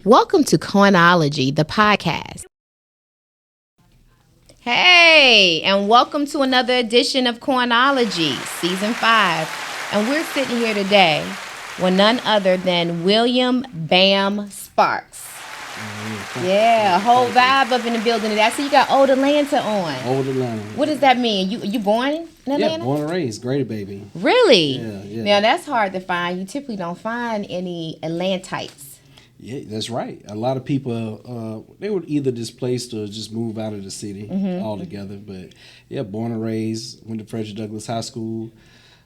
Welcome to Coinology, the podcast. Hey, and welcome to another edition of Coinology, Season 5. And we're sitting here today with none other than William Bam Sparks. Yeah, a whole vibe up in the building today. I see you got Old Atlanta on. Old Atlanta. What does that mean? You born in Atlanta? Yeah, born and raised. Greater baby. Really? Yeah. Now, that's hard to find. You typically don't find any Atlantites. Yeah, that's right. A lot of people, they were either displaced or just move out of the city altogether. But yeah, born and raised, went to Frederick Douglass High School,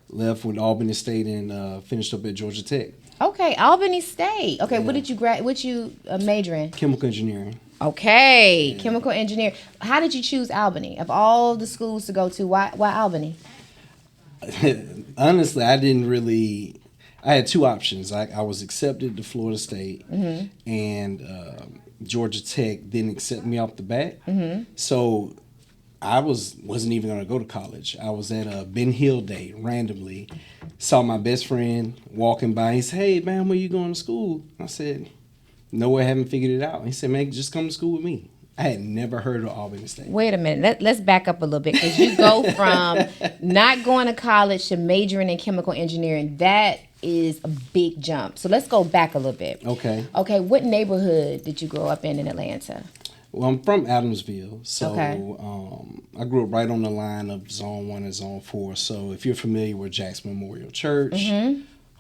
left, went to Albany State, and finished up at Georgia Tech. Okay, Albany State. Okay, what did you what you major in? Chemical engineering. Okay, chemical engineering. How did you choose Albany? Of all the schools to go to, why Albany? Honestly, I had two options. I was accepted to Florida State, and Georgia Tech didn't accept me off the bat. So I wasn't even going to go to college. I was at a Ben Hill Day randomly, saw my best friend walking by. He said, "Hey, man, where you going to school?" I said, "Nowhere, haven't figured it out." He said, "Man, just come to school with me." I had never heard of Albany State. Wait a minute. Let's back up a little bit, because you go from not going to college to majoring in chemical engineering. That is a big jump. So let's go back a little bit. Okay. Okay, what neighborhood did you grow up in Atlanta? Well, I'm from Adamsville, so Okay. I grew up right on the line of Zone 1 and Zone 4. So if you're familiar with Jackson Memorial Church,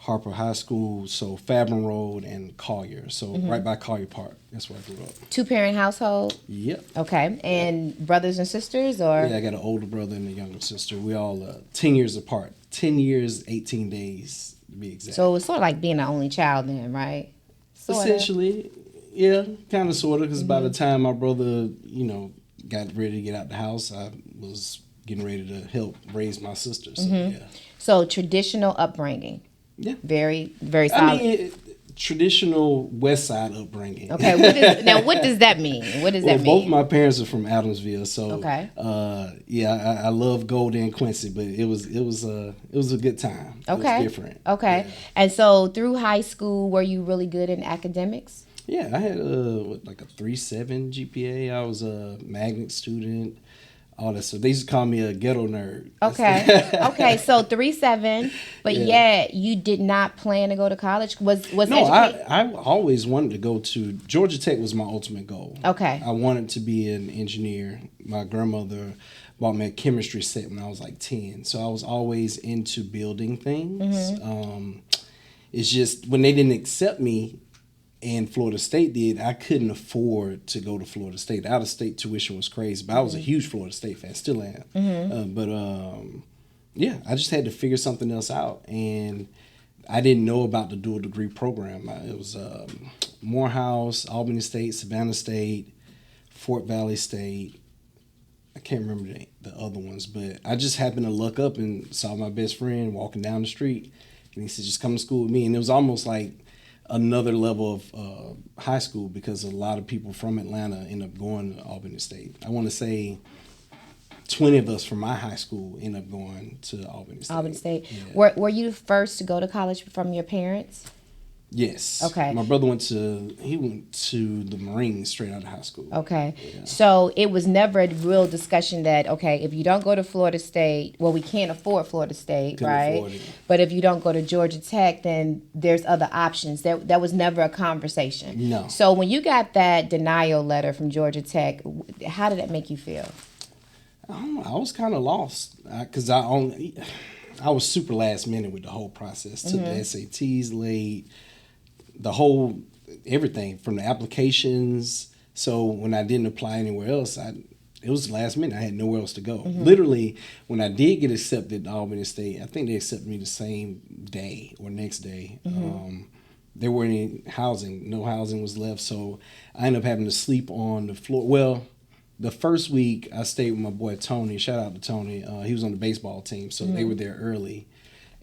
Harper High School, so Fairburn Road and Collier. So right by Collier Park. That's where I grew up. Two-parent household? Yep. Okay. And brothers and sisters, or? Yeah, I got an older brother and a younger sister. We all 10 years apart. 10 years, 18 days to be exact. So it's sort of like being the only child then, right? Sorta. Essentially, yeah, kind of, sort of, because by the time my brother, got ready to get out the house, I was getting ready to help raise my sister. So, yeah. So traditional upbringing. Yeah. Very, very solid. I mean, traditional West Side upbringing. Okay. What does that mean? What does that mean? Both my parents are from Adamsville, so okay. I love Golden and Quincy, but it was a good time. Okay. It was different. Okay. Yeah. And so through high school, were you really good in academics? Yeah, I had like a 3.7 GPA. I was a magnet student. All that. So they used to call me a ghetto nerd. Okay. Okay. So 3.7, but yet you did not plan to go to college. No, I always wanted to go to Georgia Tech. Was my ultimate goal. Okay. I wanted to be an engineer. My grandmother bought me a chemistry set when I was like 10. So I was always into building things. It's just when they didn't accept me, and Florida State did, I couldn't afford to go to Florida State. Out-of-state tuition was crazy, but I was a huge Florida State fan, still am. I just had to figure something else out, and I didn't know about the dual degree program. It was Morehouse, Albany State, Savannah State, Fort Valley State. I can't remember the other ones, but I just happened to look up and saw my best friend walking down the street, and he said, "Just come to school with me." And it was almost like another level of high school, because a lot of people from Atlanta end up going to Albany State. I want to say 20 of us from my high school end up going to Albany State. Albany State. Yeah. Were you first to go to college from your parents? Yes. Okay. My brother went to the Marines straight out of high school. Okay. Yeah. So it was never a real discussion that, okay, if you don't go to Florida State, well, we can't afford Florida State, Couldn't right? afford it. But if you don't go to Georgia Tech, then there's other options. That was never a conversation. No. So when you got that denial letter from Georgia Tech, how did that make you feel? I don't know. I was kind of lost, because I was super last minute with the whole process. Took the SATs late. The whole everything from the applications. So when I didn't apply anywhere else, it was last minute. I had nowhere else to go. Literally, when I did get accepted to Albany State, I think they accepted me the same day or next day. There weren't any housing. No housing was left. So I ended up having to sleep on the floor. Well, the first week I stayed with my boy Tony. Shout out to Tony. He was on the baseball team, so they were there early.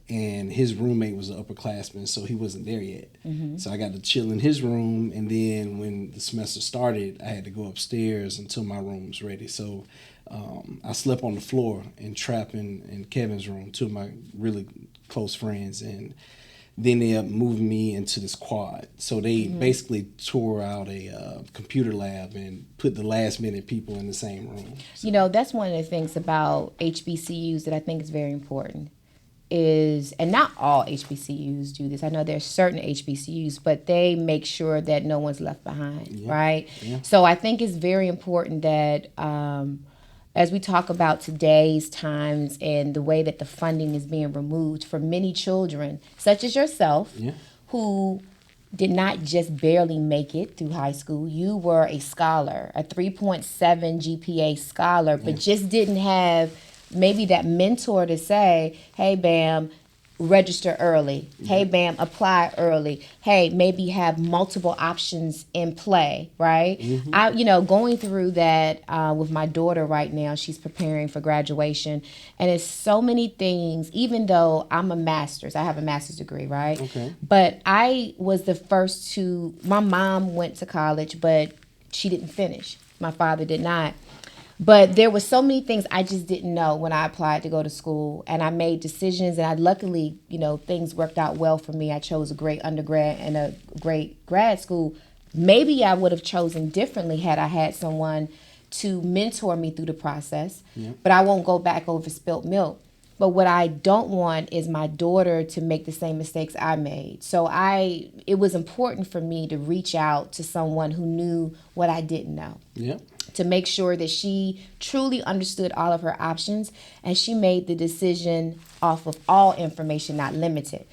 And his roommate was an upperclassman, so he wasn't there yet. So I got to chill in his room, and then when the semester started, I had to go upstairs until my room was ready. So I slept on the floor in Trap and Kevin's room, two of my really close friends, and Then they moved me into this quad. So they basically tore out a computer lab and put the last minute people in the same room. So, You know, that's one of the things about HBCUs that I think is very important is, and not all HBCUs do this. I know there's certain HBCUs, but they make sure that no one's left behind, right? Yeah. So I think it's very important that as we talk about today's times and the way that the funding is being removed for many children, such as yourself, who did not just barely make it through high school. You were a scholar, a 3.7 GPA scholar, but just didn't have maybe that mentor to say, hey, Bam, register early. Hey, Bam, apply early. Hey, maybe have multiple options in play, right? I, going through that with my daughter right now. She's preparing for graduation, and it's so many things. Even though I'm a master's, I have a master's degree, right? Okay. But I was the first to. My mom went to college, but she didn't finish. My father did not. But there were so many things I just didn't know when I applied to go to school, and I made decisions, and I luckily, things worked out well for me. I chose a great undergrad and a great grad school. Maybe I would have chosen differently had I had someone to mentor me through the process, but I won't go back over spilt milk. But what I don't want is my daughter to make the same mistakes I made. So it was important for me to reach out to someone who knew what I didn't know. Yeah. To make sure that she truly understood all of her options, and she made the decision off of all information, not limited.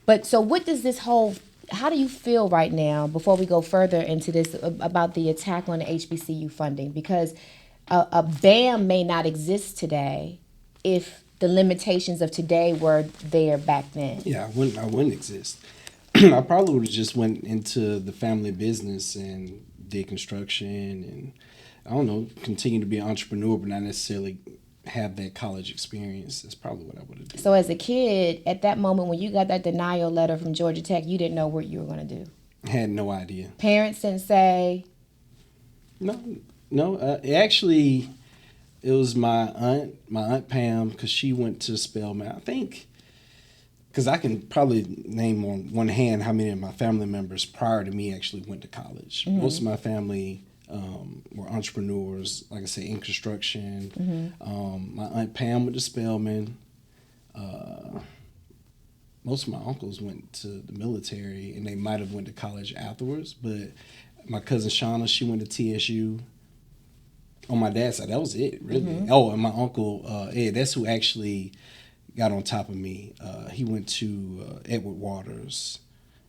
But so what does how do you feel right now, before we go further into this, about the attack on the HBCU funding? Because a BAM may not exist today if the limitations of today were there back then. Yeah, I wouldn't exist. I probably would have just went into the family business and did construction and, I don't know, continue to be an entrepreneur, but not necessarily have that college experience. That's probably what I would have done. So as a kid, at that moment when you got that denial letter from Georgia Tech, you didn't know what you were going to do. I had no idea. Parents didn't say? No. Actually, it was my aunt Pam, because she went to Spelman. I think, because I can probably name on one hand how many of my family members prior to me actually went to college. Most of my family were entrepreneurs, like I say, in construction. My aunt Pam went to Spelman. Most of my uncles went to the military, and they might have went to college afterwards. But my cousin Shauna, she went to TSU. On my dad's side, that was it, really. Oh, and my uncle Ed, that's who actually got on top of me. He went to Edward Waters.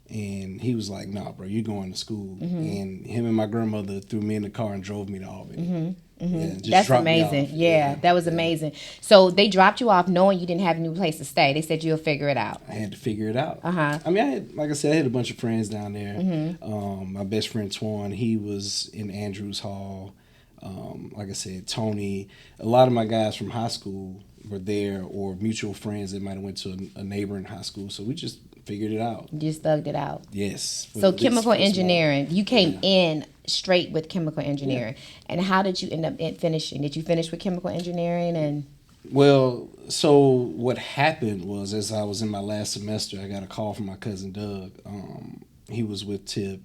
And he was like, nah, bro, you're going to school. And him and my grandmother threw me in the car and drove me to Albany. Yeah, That's amazing. Yeah, that was amazing. So they dropped you off knowing you didn't have a new place to stay. They said you'll figure it out. I had to figure it out. I mean, like I said, I had a bunch of friends down there. My best friend, Twan, he was in Andrews Hall. Like I said, Tony, a lot of my guys from high school were there, or mutual friends that might have went to a neighboring high school. So we just figured it out. You just thugged it out. Yes. So chemical engineering, you came in straight with chemical engineering. And how did you end up finishing? Did you finish with chemical engineering? And well, so what happened was, as I was in my last semester, I got a call from my cousin Doug. He was with Tip.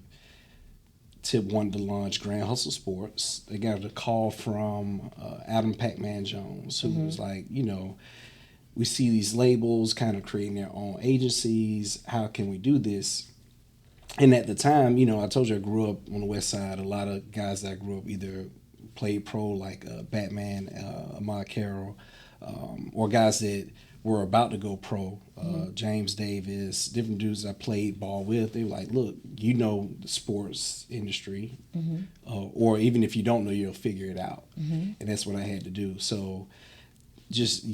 Tip wanted to launch Grand Hustle Sports. They got a call from Adam Pac-Man Jones, who was like, we see these labels kind of creating their own agencies. How can we do this? And at the time, I told you I grew up on the West Side. A lot of guys that I grew up either played pro, like Batman, Ahmad Carroll, or guys that were about to go pro, James Davis, different dudes I played ball with. They were like, look, the sports industry, or even if you don't know, you'll figure it out. And that's what I had to do. So just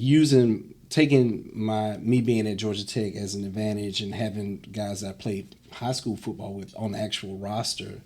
taking me being at Georgia Tech as an advantage, and having guys I played high school football with on the actual roster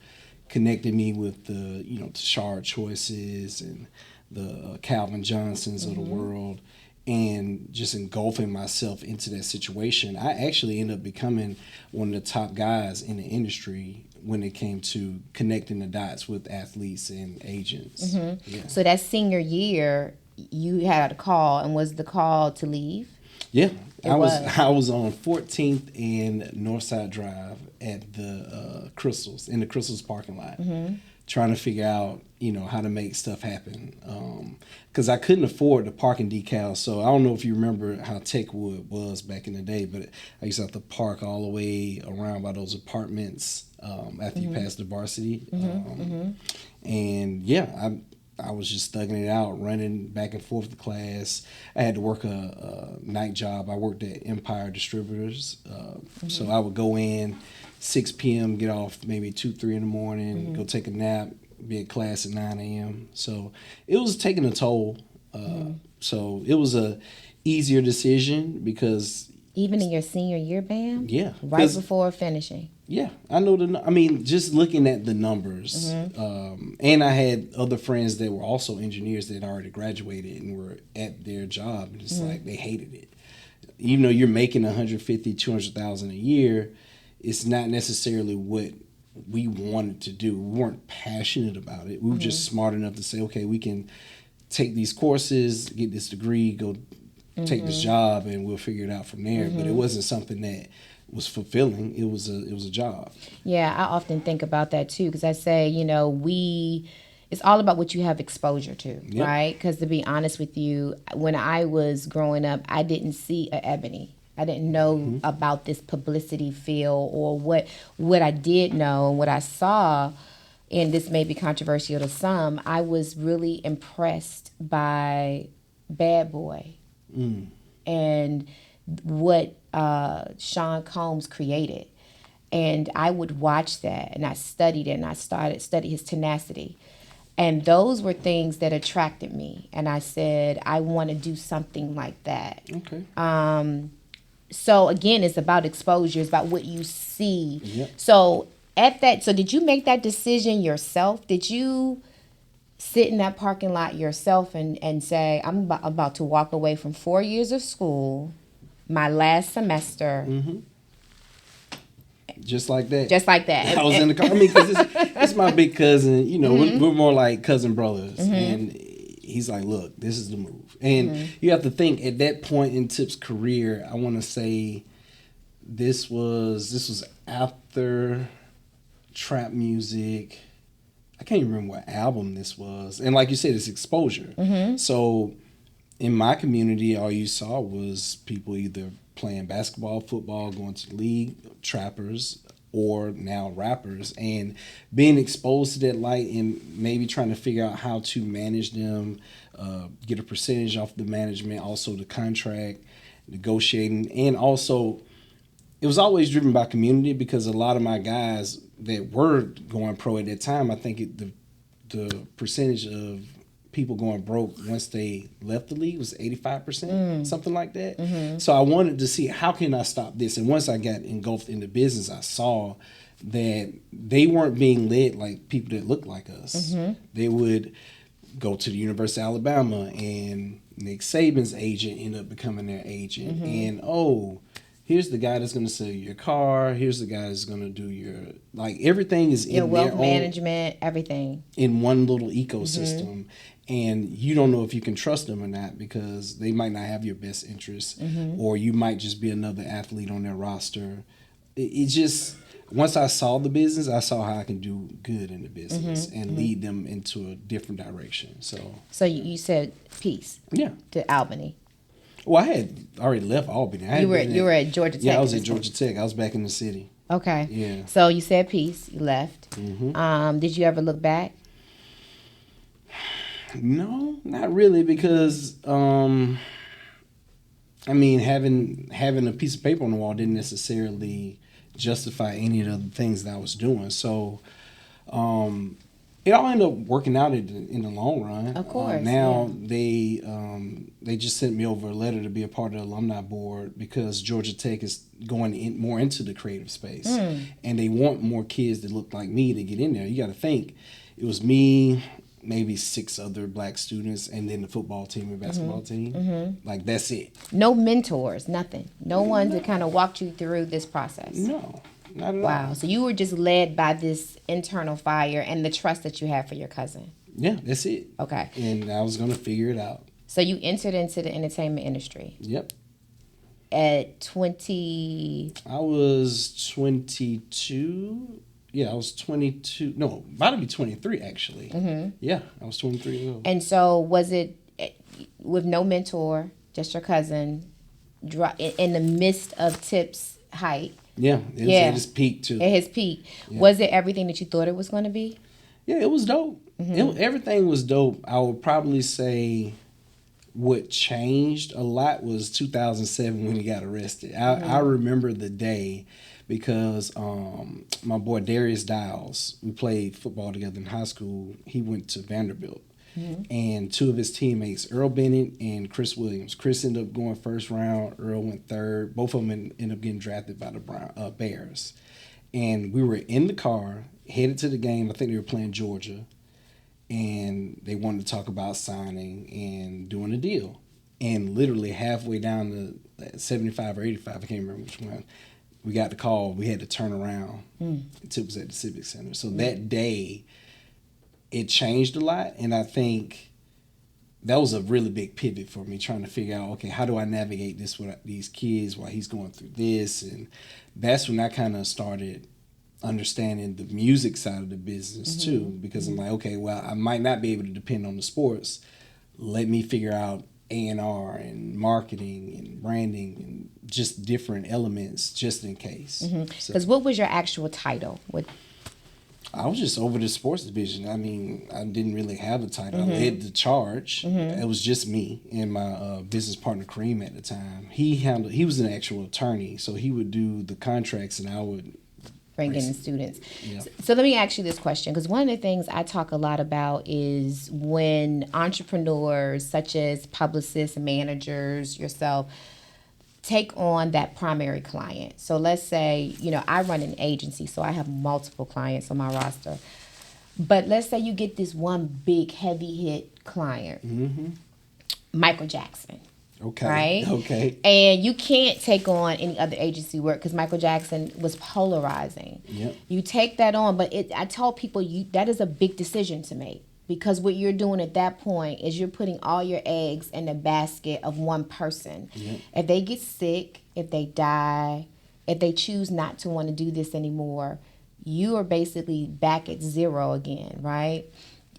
connected me with the Tashard Choices and the Calvin Johnsons of the world, and just engulfing myself into that situation. I actually ended up becoming one of the top guys in the industry when it came to connecting the dots with athletes and agents. Yeah. So that senior year, you had a call, and was the call to leave? Yeah, It was. I was on 14th and Northside Drive at the Crystals in the Crystals parking lot, trying to figure out how to make stuff happen. Because I couldn't afford the parking decals, so I don't know if you remember how Techwood was back in the day, but I used to have to park all the way around by those apartments after you passed the varsity, and yeah, I was just thugging it out, running back and forth to class. I had to work a night job. I worked at Empire Distributors. So I would go in 6 p.m., get off maybe 2, 3 in the morning, go take a nap, be at class at 9 a.m. So it was taking a toll. So it was a easier decision because... Even in your senior year, Bam? Yeah. Right before finishing. Yeah, I know just looking at the numbers, and I had other friends that were also engineers that already graduated and were at their job, and it's like they hated it. Even though you're making 150, 200,000 a year, it's not necessarily what we wanted to do. We weren't passionate about it. We were just smart enough to say, okay, we can take these courses, get this degree, go take this job, and we'll figure it out from there. But it wasn't something that was fulfilling. It was a job. Yeah, I often think about that too, because I say, it's all about what you have exposure to, right? Because to be honest with you, when I was growing up, I didn't see a Ebony. I didn't know about this publicity field, or what I did know and what I saw, and this may be controversial to some, I was really impressed by Bad Boy and what Sean Combs created. And I would watch that, and I studied it, and I started studying his tenacity. And those were things that attracted me. And I said, I want to do something like that. Okay. So again, it's about exposure. It's about what you see. Yep. So did you make that decision yourself? Did you sit in that parking lot yourself and say, I'm about to walk away from 4 years of school, my last semester. Just like that. Just like that. I was in the car. I mean, because it's my big cousin. We're more like cousin brothers. And he's like, look, this is the move. And you have to think, at that point in Tip's career, I want to say this was after trap music. I can't even remember what album this was. And like you said, it's exposure. So in my community, all you saw was people either playing basketball, football, going to the league, trappers, or now rappers, and being exposed to that light and maybe trying to figure out how to manage them, get a percentage off the management, also the contract, negotiating, and also it was always driven by community, because a lot of my guys that were going pro at that time, I think the percentage of people going broke once they left the league was 85%, something like that. So I wanted to see, how can I stop this? And once I got engulfed in the business, I saw that they weren't being led like people that looked like us. They would go to the University of Alabama, and Nick Saban's agent ended up becoming their agent. And here's the guy that's going to sell you your car. Here's the guy that's going to do your, like, everything is your in wealth their own, management, everything in one little ecosystem. And you don't know if you can trust them or not, because they might not have your best interests, or you might just be another athlete on their roster. It just, once I saw the business, I saw how I can do good in the business and lead them into a different direction. So you said peace. Yeah. To Albany. Well, I had already left Albany. You were at Georgia Tech. Yeah, I was at Georgia Tech. I was back in the city. Okay. Yeah. So you said peace. You left. Did you ever look back? No, not really, because having a piece of paper on the wall didn't necessarily justify any of the things that I was doing. So it all ended up working out in the long run. Of course. Now they just sent me over a letter to be a part of the alumni board, because Georgia Tech is going more into the creative space, and they want more kids that look like me to get in there. You got to think, it was me, maybe 6 other black students, and then the football team and basketball team. Like, that's it. No mentors, nothing. No one to kind of walk you through this process. No, not at all. Wow. So you were just led by this internal fire and the trust that you had for your cousin. Yeah, that's it. Okay. And I was going to figure it out. So you entered into the entertainment industry. Yep. at 20. I was 22. Yeah, I was 22. No, about to be 23 actually. Yeah, I was 23 years old. And so was it with no mentor, just your cousin, in the midst of Tip's height? Yeah, it was at his peak too. At his peak. Yeah. Was it everything that you thought it was going to be? Yeah, it was dope. Everything was dope. I would probably say what changed a lot was 2007 when he got arrested. I remember the day because my boy Darius Dials, we played football together in high school. He went to Vanderbilt. And two of his teammates, Earl Bennett and Chris Williams. Chris ended up going first round. Earl went third. Both of them ended up getting drafted by the Bears. And we were in the car, headed to the game. I think they were playing Georgia. And they wanted to talk about signing and doing a deal. And literally halfway down the 75 or 85, I can't remember which one, we got the call. We had to turn around. It was at the Civic Center. So that day, it changed a lot, and I think that was a really big pivot for me, trying to figure out, okay, how do I navigate this with these kids while he's going through this? And that's when I kind of started understanding the music side of the business too, because I'm like, okay, well, I might not be able to depend on the sports. Let me figure out A&R and marketing and branding and just different elements just in case. Because what was your actual title? I was just over the sports division. I mean, I didn't really have a title. I led the charge. It was just me and my business partner, Kareem, at the time. He was an actual attorney, so he would do the contracts and I would bring in the students. Yeah. So let me ask you this question, because one of the things I talk a lot about is when entrepreneurs, such as publicists, managers, yourself, take on that primary client. So let's say, I run an agency, so I have multiple clients on my roster. But let's say you get this one big heavy hit client, Michael Jackson. Okay. Right? Okay. And you can't take on any other agency work because Michael Jackson was polarizing. Yep. You take that on, but I tell people that is a big decision to make. Because what you're doing at that point is you're putting all your eggs in the basket of one person. Yep. If they get sick, if they die, if they choose not to want to do this anymore, you are basically back at zero again, right?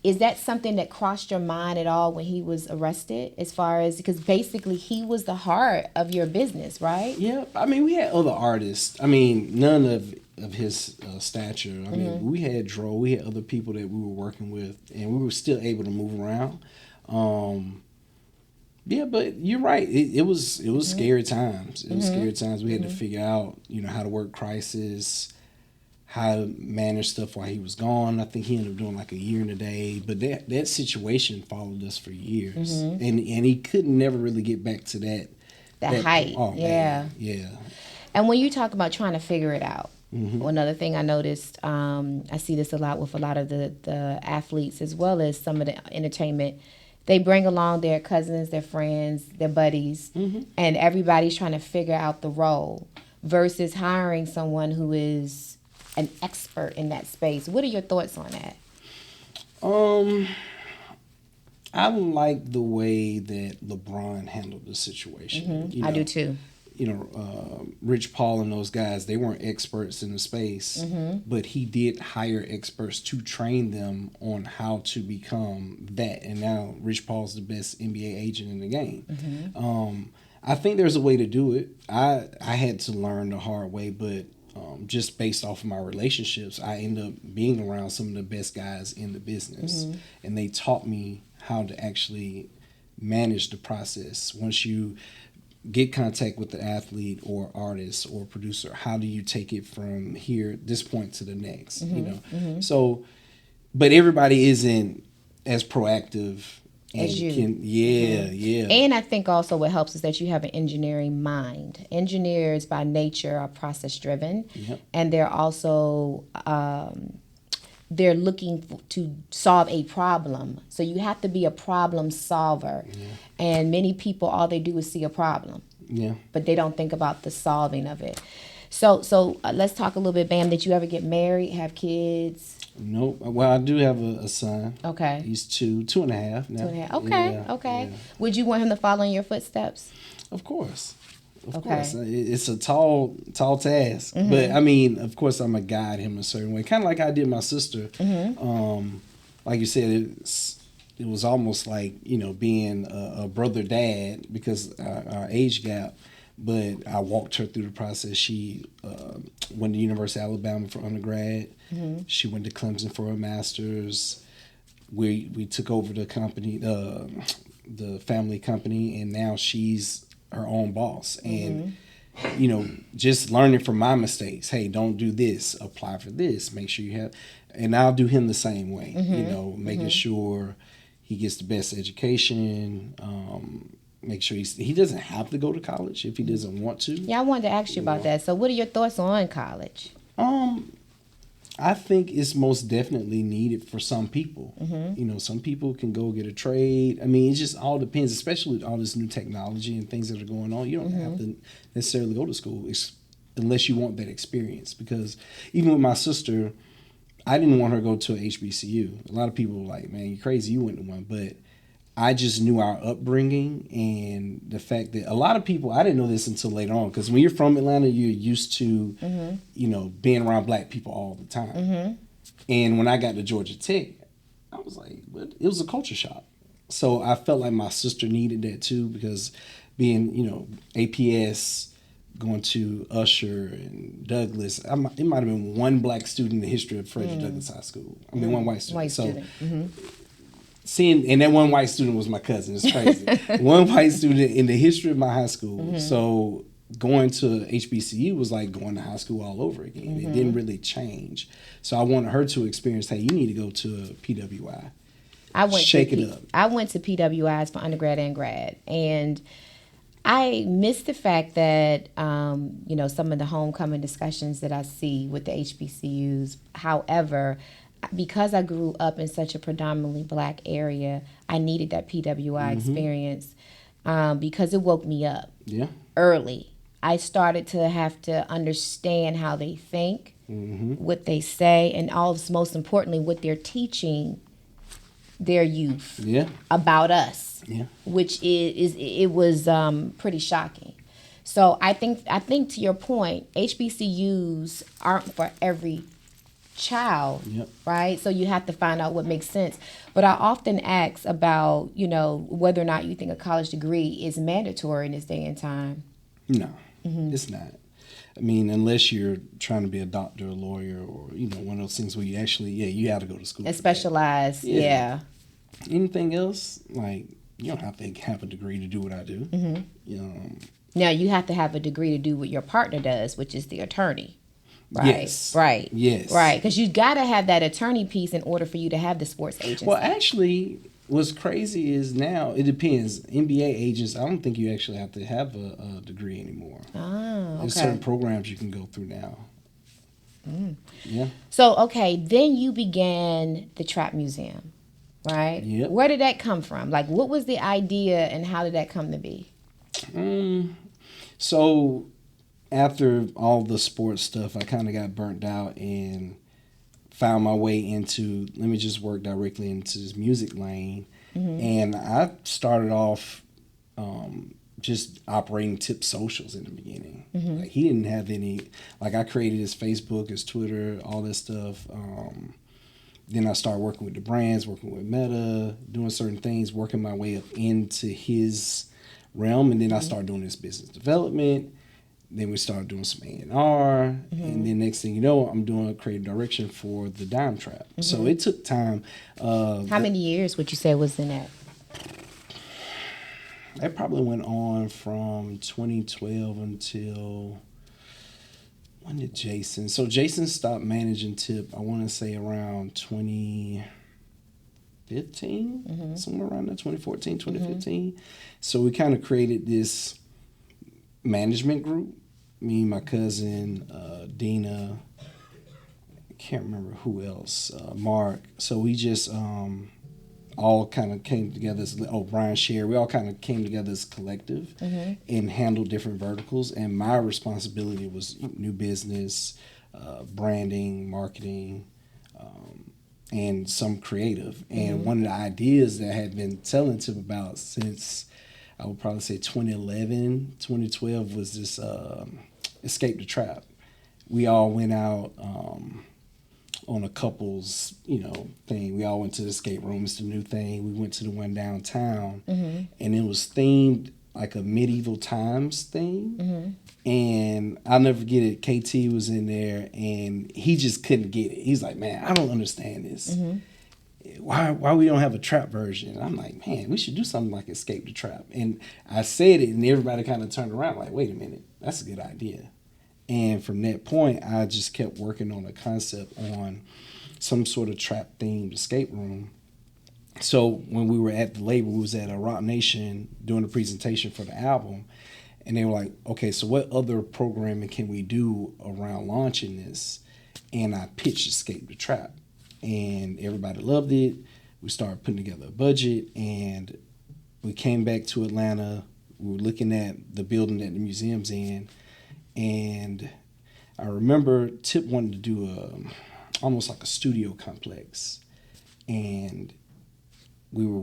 Is that something that crossed your mind at all when he was arrested? As far as, because basically he was the heart of your business, right? Yeah, I mean, we had other artists. I mean, none of his stature. I mean, we had Dro, we had other people that we were working with, and we were still able to move around. Yeah, but you're right. It was scary times. It was scary times. We had to figure out, how to work crisis, how to manage stuff while he was gone. I think he ended up doing like a year and a day. But that situation followed us for years, and he couldn't never really get back to that height. Oh, yeah, man. Yeah. And when you talk about trying to figure it out. Another thing I noticed, I see this a lot with a lot of the athletes as well as some of the entertainment. They bring along their cousins, their friends, their buddies, and everybody's trying to figure out the role versus hiring someone who is an expert in that space. What are your thoughts on that? I like the way that LeBron handled the situation. I do too. Rich Paul and those guys, they weren't experts in the space, but he did hire experts to train them on how to become that. And now Rich Paul's the best NBA agent in the game. I think there's a way to do it. I had to learn the hard way, but just based off of my relationships, I ended up being around some of the best guys in the business. And they taught me how to actually manage the process. Once you get contact with the athlete or artist or producer, how do you take it from here, this point to the next, So, but everybody isn't as proactive as you. Yeah. And I think also what helps is that you have an engineering mind. Engineers by nature are process driven, and they're also they're looking to solve a problem. So you have to be a problem solver. And many people, all they do is see a problem. But they don't think about the solving of it. So let's talk a little bit, Bam. Did you ever get married, have kids? Nope. Well, I do have a son. Okay. He's 2.5 now. 2.5. Okay. Yeah, Okay. yeah. Would you want him to follow in your footsteps? Of course. Of course. It's a tall task. But, I mean, of course, I'm going to guide him a certain way. Kind of like I did my sister. Like you said, it was almost like, being a brother-dad because our age gap. But I walked her through the process. She went to University of Alabama for undergrad. She went to Clemson for her master's. We took over the company, the family company, and now she's her own boss. And, just learning from my mistakes. Hey, don't do this. Apply for this. Make sure you have. And I'll do him the same way, making sure he gets the best education. Make sure he doesn't have to go to college if he doesn't want to. Yeah, I wanted to ask you about that. So what are your thoughts on college? I think it's most definitely needed for some people. Some people can go get a trade. I mean, it just all depends, especially with all this new technology and things that are going on. You don't have to necessarily go to school unless you want that experience. Because even with my sister, I didn't want her to go to an HBCU. A lot of people were like, man, you're crazy, you went to one. But I just knew our upbringing and the fact that a lot of people, I didn't know this until later on, because when you're from Atlanta, you're used to, being around black people all the time. And when I got to Georgia Tech, I was like, what? It was a culture shock. So I felt like my sister needed that too, because being, APS, going to Usher and Douglas, it might have been one black student in the history of Frederick Douglass High School. I mean, one white student. And that one white student was my cousin. It's crazy. One white student in the history of my high school. So going to HBCU was like going to high school all over again. It didn't really change. So I wanted her to experience, hey, you need to go to a PWI. Shake it up. I went to PWIs for undergrad and grad. And I miss the fact that, some of the homecoming discussions that I see with the HBCUs. However, because I grew up in such a predominantly black area, I needed that PWI experience because it woke me up early. I started to have to understand how they think, what they say, and most importantly, what they're teaching their youth about us, which it was pretty shocking. So I think to your point, HBCUs aren't for every child, right? So you have to find out what makes sense. But I often ask about, whether or not you think a college degree is mandatory in this day and time. No, it's not. I mean, unless you're trying to be a doctor, a lawyer, or, one of those things where you actually, you have to go to school. And specialize, Anything else, like, you don't have to have a degree to do what I do. Now, you have to have a degree to do what your partner does, which is the attorney. Right. Yes. Right. Yes. Right. Because you got to have that attorney piece in order for you to have the sports agency. Well, actually, what's crazy is now it depends. NBA agents, I don't think you actually have to have a degree anymore. Oh, okay. There's certain programs you can go through now. Yeah. So, okay, then you began the Trap Museum, right? Yep. Where did that come from? Like, what was the idea and how did that come to be? So after all the sports stuff, I kind of got burnt out and found my way into, let me just work directly into this music lane. And I started off just operating Tip Socials in the beginning. Like, he didn't have any, like, I created his Facebook, his Twitter, all this stuff. Then I started working with the brands, working with Meta, doing certain things, working my way up into his realm. And then I started doing this business development. Then we started doing some A&R. And then next thing you know, I'm doing creative direction for the Dime Trap. So it took time. How many years would you say was in that? That probably went on from 2012 until, when did Jason? So Jason stopped managing Tip, I want to say around 2015, somewhere around there, 2014, 2015. So we kind of created this management group. Me, my cousin, Dina, I can't remember who else, Mark. So we just all kind of came together as, Brian Sher, we all kind of came together as a collective and handled different verticals. And my responsibility was new business, branding, marketing, and some creative. And one of the ideas that I had been telling Tip about since I would probably say 2011, 2012 was this Escape the Trap. We all went out on a couple's, thing. We all went to the escape room. It's the new thing. We went to the one downtown, and it was themed like a medieval times thing. And I'll never forget it. KT was in there, and he just couldn't get it. He's like, man, I don't understand this. Why we don't have a trap version? And I'm like, man, we should do something like Escape the Trap. And I said it, and everybody kind of turned around like, wait a minute, that's a good idea. And from that point, I just kept working on a concept on some sort of trap-themed escape room. So when we were at the label, we was at a Rock Nation doing a presentation for the album, and they were like, okay, so what other programming can we do around launching this? And I pitched Escape the Trap, and everybody loved it. We started putting together a budget, and we came back to Atlanta. We were looking at the building that the museum's in, and I remember Tip wanted to do almost like a studio complex, and we were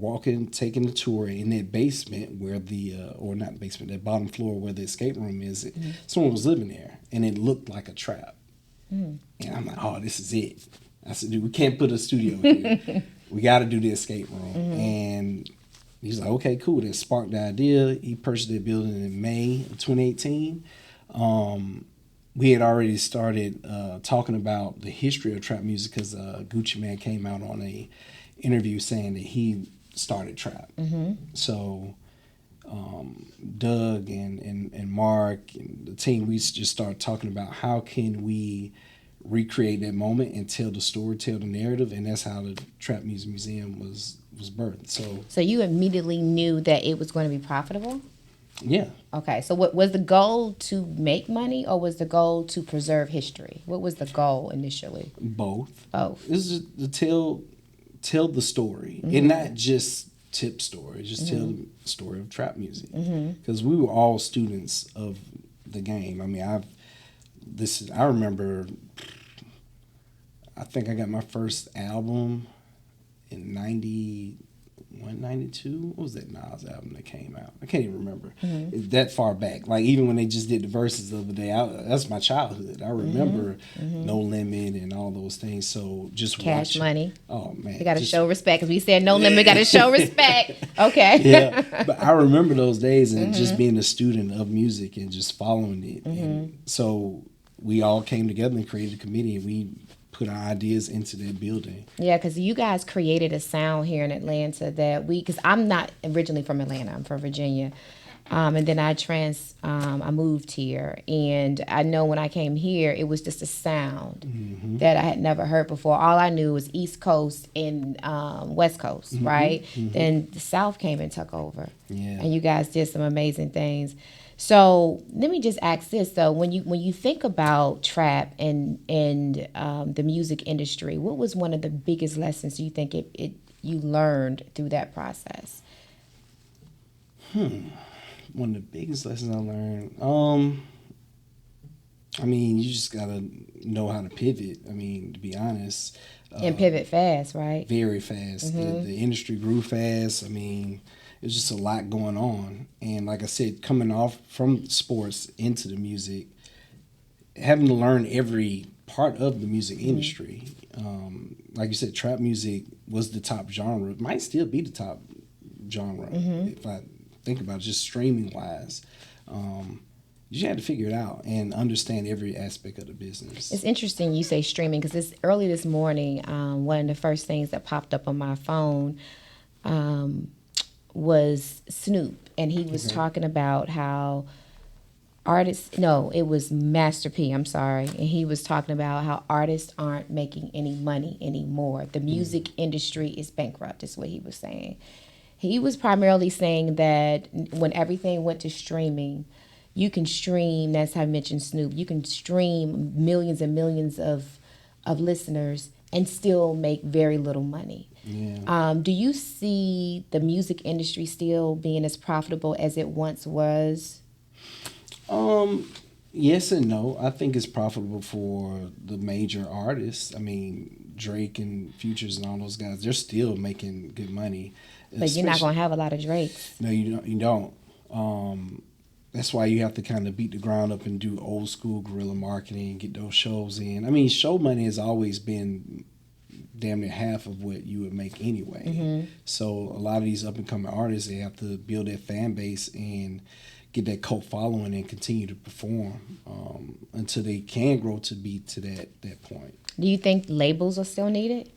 taking the tour in that basement where or not basement, that bottom floor where the escape room is. Someone was living there, and it looked like a trap. And I'm like, oh, this is it. I said, dude, we can't put a studio here. We got to do the escape room. And he's like, okay, cool. That sparked the idea. He purchased that building in May of 2018. We had already started talking about the history of trap music because Gucci Mane came out on a interview saying that he started trap. So Doug and Mark and the team, we just started talking about how can we recreate that moment and tell the story, tell the narrative, and that's how the Trap Music Museum was birthed. So you immediately knew that it was going to be profitable? Yeah. Okay, so what was the goal, to make money, or was the goal to preserve history? What was the goal initially? Both. This is to tell the story, and not just Tip's story, just tell the story of trap music. Because we were all students of the game. I mean, I remember, I think I got my first album in 91, 92. What was that Nas album that came out? I can't even remember. It's that far back. Like, even when they just did the verses the other day, that's my childhood. I remember No Limit and all those things. So just Cash Money. Oh, man. We got to show respect, because we said No Limit, got to show respect. Okay. Yeah. But I remember those days and just being a student of music and just following it. And so we all came together and created a committee, and we put our ideas into that building. Yeah, because you guys created a sound here in Atlanta that because I'm not originally from Atlanta, I'm from Virginia. And then I moved here, and I know when I came here, it was just a sound that I had never heard before. All I knew was East Coast and West Coast, right? Then the South came and took over, and you guys did some amazing things. So let me just ask this though: when you think about trap and the music industry, what was one of the biggest lessons you think you learned through that process? One of the biggest lessons I learned, I mean, you just gotta know how to pivot. I mean, to be honest, and pivot fast, right? Very fast. The industry grew fast. I mean, there's just a lot going on. And like I said, coming off from sports into the music, having to learn every part of the music industry. Like you said, trap music was the top genre. It might still be the top genre if I think about it, just streaming wise. You just had to figure it out and understand every aspect of the business. It's interesting you say streaming, because early this morning, one of the first things that popped up on my phone was Snoop, and he was talking about how it was Master P, I'm sorry, and he was talking about how artists aren't making any money anymore. The music industry is bankrupt, is what he was saying. He was primarily saying that when everything went to streaming, you can stream, that's how I mentioned Snoop, you can stream millions and millions of listeners and still make very little money. Yeah. Do you see the music industry still being as profitable as it once was? Yes and no. I think it's profitable for the major artists. I mean, Drake and Futures and all those guys, they're still making good money. But you're not going to have a lot of Drakes. No, you don't. That's why you have to kind of beat the ground up and do old school guerrilla marketing and get those shows in. I mean, show money has always been damn near half of what you would make anyway. So a lot of these up and coming artists, they have to build that fan base and get that cult following and continue to perform until they can grow to be to that point. Do you think labels are still needed?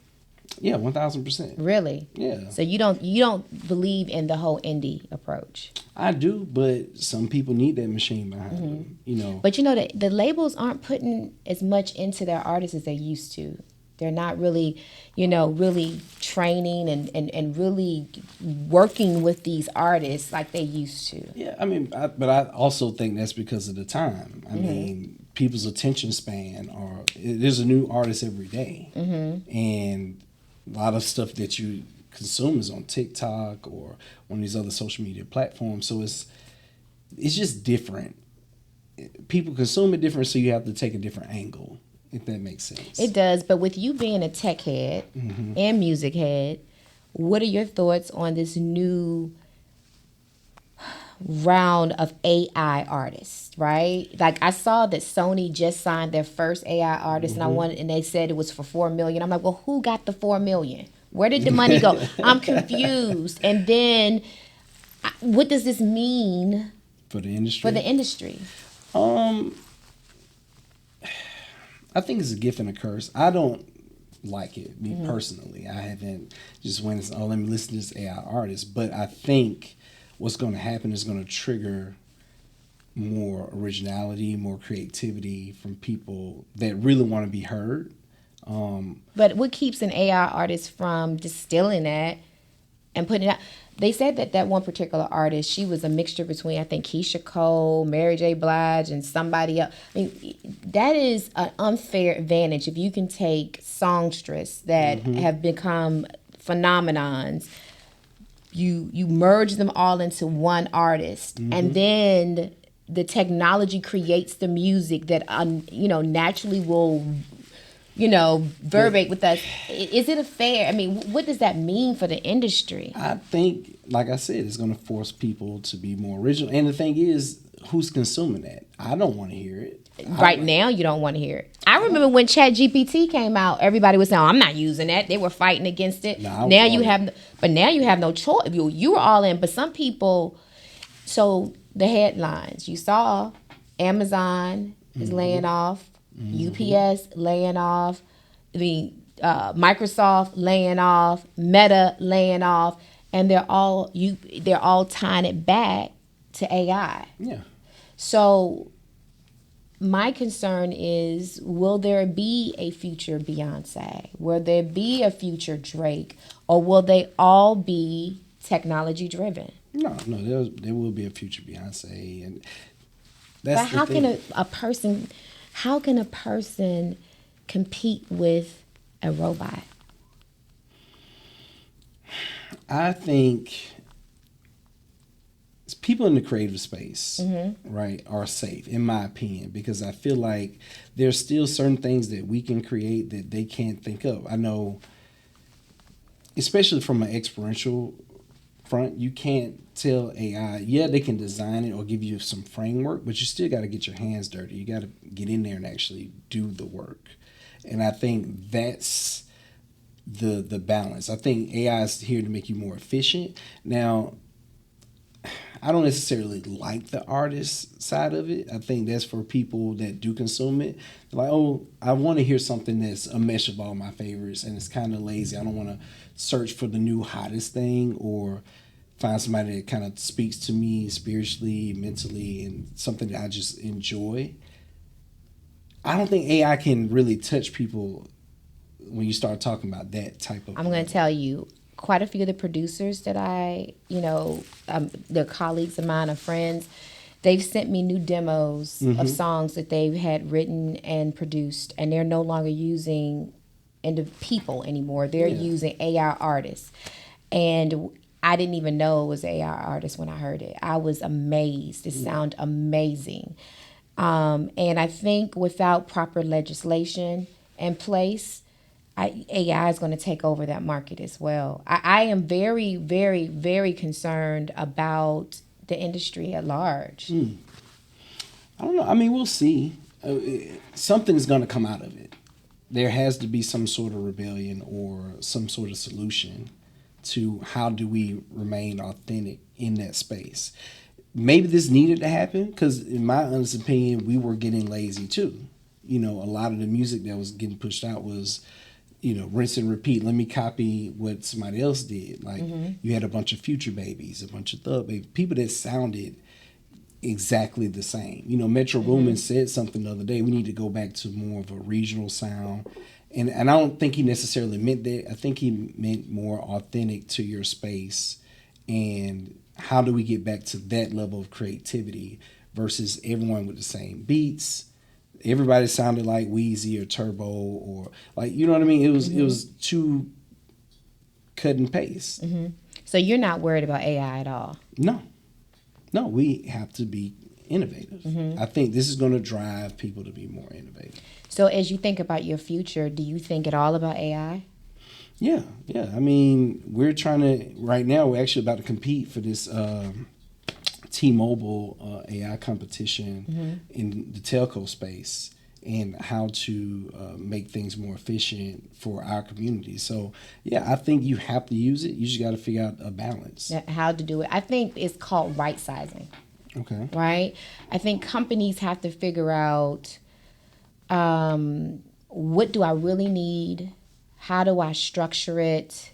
Yeah, 1,000%. Really? Yeah. So you don't believe in the whole indie approach? I do, but some people need that machine behind them, you know. But you know, the labels aren't putting as much into their artists as they used to. They're not really, really training and really working with these artists like they used to. Yeah, I mean, but I also think that's because of the time. I mean, people's attention span there's a new artist every day. And a lot of stuff that you consume is on TikTok or one of these other social media platforms. So it's just different. People consume it different, so you have to take a different angle, if that makes sense. It does, but with you being a tech head and music head, what are your thoughts on this new round of AI artists, right? Like I saw that Sony just signed their first AI artist and they said it was for $4 million. I'm like, well, who got the $4 million? Where did the money go? I'm confused. And then what does this mean for the industry? I think it's a gift and a curse. I don't like it, me personally. I haven't just went and let me listen to this AI artist. But I think what's going to happen is going to trigger more originality, more creativity from people that really want to be heard. But what keeps an AI artist from distilling that and putting it out? They said that one particular artist, she was a mixture between, I think, Keisha Cole, Mary J. Blige, and somebody else. I mean, that is an unfair advantage if you can take songstress that have become phenomenons, you merge them all into one artist, and then the technology creates the music that naturally will verbatim with us. Is it a fair? I mean, what does that mean for the industry? I think, like I said, it's going to force people to be more original. And the thing is, who's consuming that? I don't want to hear it. Right now, you don't want to hear it. I remember when ChatGPT came out, everybody was saying, "I'm not using that." They were fighting against it. Now you have no choice. You were all in, but some people. So the headlines you saw: Amazon is laying off, UPS laying off, Microsoft laying off, Meta laying off, and they're all tying it back to AI. Yeah. So my concern is, will there be a future Beyonce? Will there be a future Drake? Or will they all be technology driven? No, there will be a future Beyonce, and but how can a person compete with a robot? I think people in the creative space, right, are safe, in my opinion, because I feel like there's still certain things that we can create that they can't think of. I know, especially from an experiential front, you can't tell AI, they can design it or give you some framework, but you still got to get your hands dirty. You got to get in there and actually do the work. And I think that's the balance. I think AI is here to make you more efficient. Now, I don't necessarily like the artist side of it. I think that's for people that do consume it. They're like, oh, I want to hear something that's a mesh of all my favorites, and it's kind of lazy. I don't want to search for the new hottest thing or find somebody that kind of speaks to me spiritually, mentally, and something that I just enjoy. I don't think AI can really touch people when you start talking about that type of. I'm going to tell you, quite a few of the producers that they're colleagues of mine or friends, they've sent me new demos of songs that they've had written and produced, and they're no longer using people anymore. They're using AI artists. And I didn't even know it was AI artist when I heard it. I was amazed. It sounded amazing. And I think without proper legislation in place, AI is going to take over that market as well. I am very, very, very concerned about the industry at large? I don't know. I mean, we'll see. Something's going to come out of it. There has to be some sort of rebellion or some sort of solution to how do we remain authentic in that space. Maybe this needed to happen because, in my honest opinion, we were getting lazy too. A lot of the music that was getting pushed out was, rinse and repeat. Let me copy what somebody else did. Like you had a bunch of Future Babies, a bunch of Thug Babies, people that sounded exactly the same. Metro Boomin said something the other day. We need to go back to more of a regional sound. And I don't think he necessarily meant that. I think he meant more authentic to your space. And how do we get back to that level of creativity versus everyone with the same beats? Everybody sounded like Wheezy or Turbo or like, you know what I mean? It was too cut and paste. So you're not worried about AI at all? No, we have to be innovative. I think this is going to drive people to be more innovative. So as you think about your future, do you think at all about AI? Yeah. I mean, we're actually about to compete for this T-Mobile AI competition in the telco space and how to make things more efficient for our community. So, yeah, I think you have to use it. You just got to figure out a balance. How to do it. I think it's called right sizing. Okay. Right? I think companies have to figure out what do I really need? How do I structure it?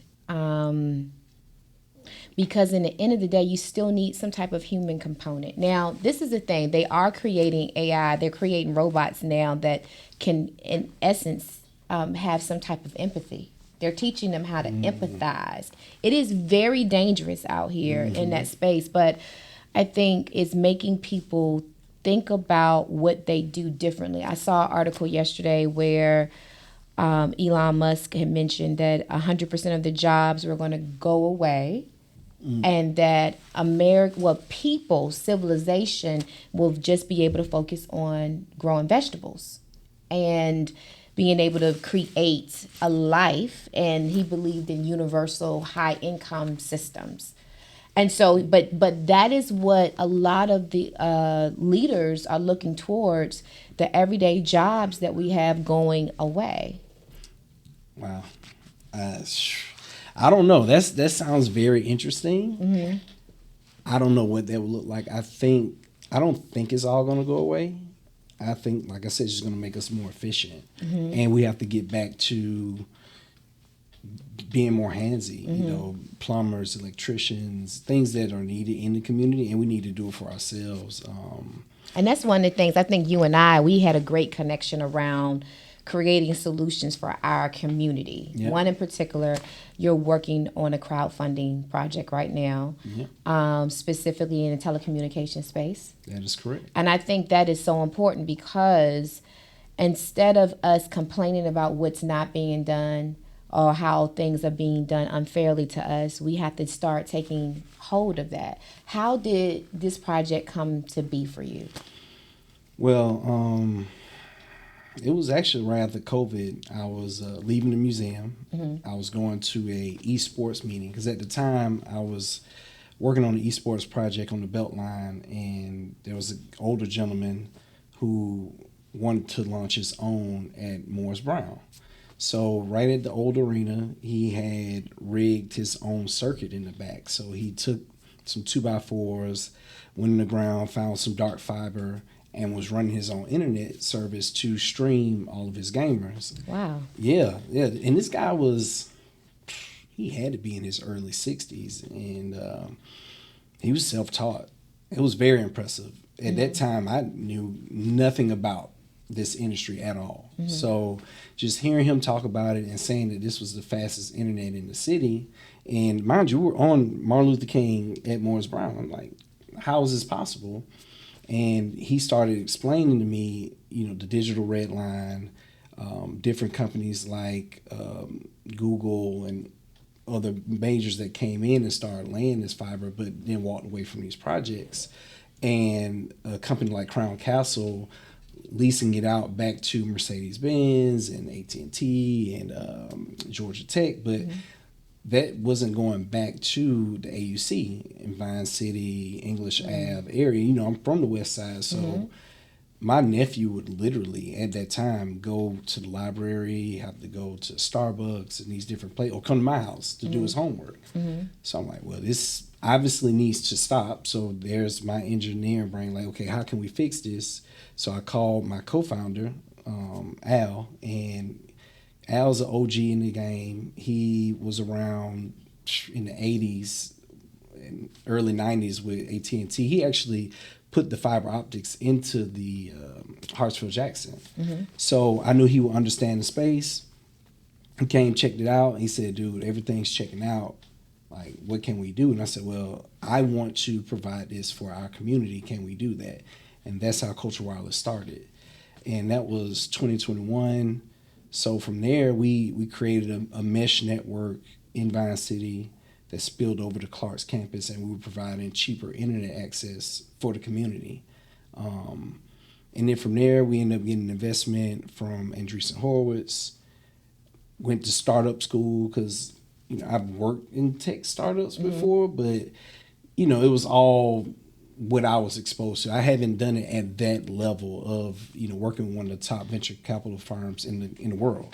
Because in the end of the day, you still need some type of human component. Now, this is the thing. They are creating AI. They're creating robots now that can, in essence, have some type of empathy. They're teaching them how to empathize. It is very dangerous out here in that space, but I think it's making people think about what they do differently. I saw an article yesterday where Elon Musk had mentioned that 100% of the jobs were going to go away. And that civilization will just be able to focus on growing vegetables and being able to create a life. And he believed in universal high income systems. And so, but that is what a lot of the leaders are looking towards, the everyday jobs that we have going away. Wow. I don't know. That sounds very interesting. I don't know what that would look like. I don't think it's all going to go away. I think, like I said, it's just going to make us more efficient, and we have to get back to being more handsy. Plumbers, electricians, things that are needed in the community, and we need to do it for ourselves. And that's one of the things I think you and we had a great connection around creating solutions for our community. Yep. One in particular, you're working on a crowdfunding project right now, specifically in the telecommunications space. That is correct. And I think that is so important because instead of us complaining about what's not being done or how things are being done unfairly to us, we have to start taking hold of that. How did this project come to be for you? Well, it was actually right after COVID. I was leaving the museum. I was going to a esports meeting because at the time I was working on the esports project on the Beltline, and there was an older gentleman who wanted to launch his own at Morris Brown. So right at the old arena, he had rigged his own circuit in the back. So he took some 2x4s, went in the ground, found some dark fiber, and was running his own internet service to stream all of his gamers. Wow. Yeah. And this guy he had to be in his early 60s, and he was self-taught. It was very impressive. At that time, I knew nothing about this industry at all. So just hearing him talk about it and saying that this was the fastest internet in the city, and mind you, we're on Martin Luther King at Morris Brown. I'm like, how is this possible? And he started explaining to me, the digital red line, different companies like Google and other majors that came in and started laying this fiber, but then walked away from these projects. And a company like Crown Castle leasing it out back to Mercedes-Benz and AT&T and Georgia Tech. But that wasn't going back to the AUC in Vine City, English Ave area. You know, I'm from the West Side, so my nephew would literally at that time go to the library, have to go to Starbucks and these different places, or come to my house to do his homework. So I'm like, well, this obviously needs to stop. So there's my engineering brain, like, okay, how can we fix this? So I called my co-founder, Al, and Al's an OG in the game. He was around in the 80s and early 90s with AT&T. He actually put the fiber optics into the Hartsfield-Jackson. So I knew he would understand the space. He came, checked it out, and he said, dude, everything's checking out. Like, what can we do? And I said, well, I want to provide this for our community. Can we do that? And that's how Culture Wireless started. And that was 2021. So from there, we created a mesh network in Vine City that spilled over to Clark's campus, and we were providing cheaper internet access for the community. And then from there, we ended up getting an investment from Andreessen Horowitz. Went to startup school because, you know, I've worked in tech startups before, but, you know, it was all what I was exposed to. I haven't done it at that level of, you know, working with one of the top venture capital firms in the world.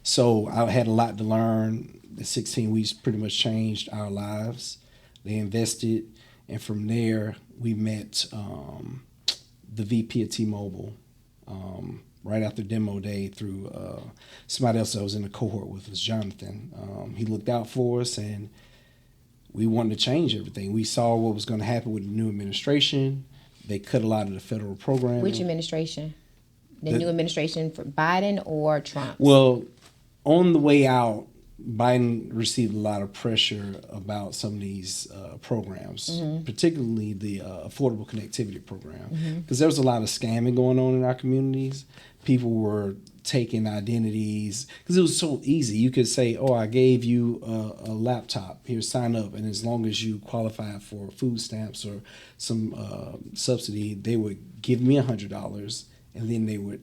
So I had a lot to learn. The 16 weeks pretty much changed our lives. They invested, and from there we met the VP of T-Mobile right after demo day through somebody else that was in the cohort with us, Jonathan. He looked out for us, and we wanted to change everything. We saw what was going to happen with the new administration. They cut a lot of the federal programming. Which administration? The new administration for Biden or Trump? Well, on the way out, Biden received a lot of pressure about some of these programs, particularly the Affordable Connectivity Program, because there was a lot of scamming going on in our communities. People were taking identities, because it was so easy. You could say, oh, I gave you a laptop, here, sign up, and as long as you qualify for food stamps or some subsidy, they would give me $100, and then they would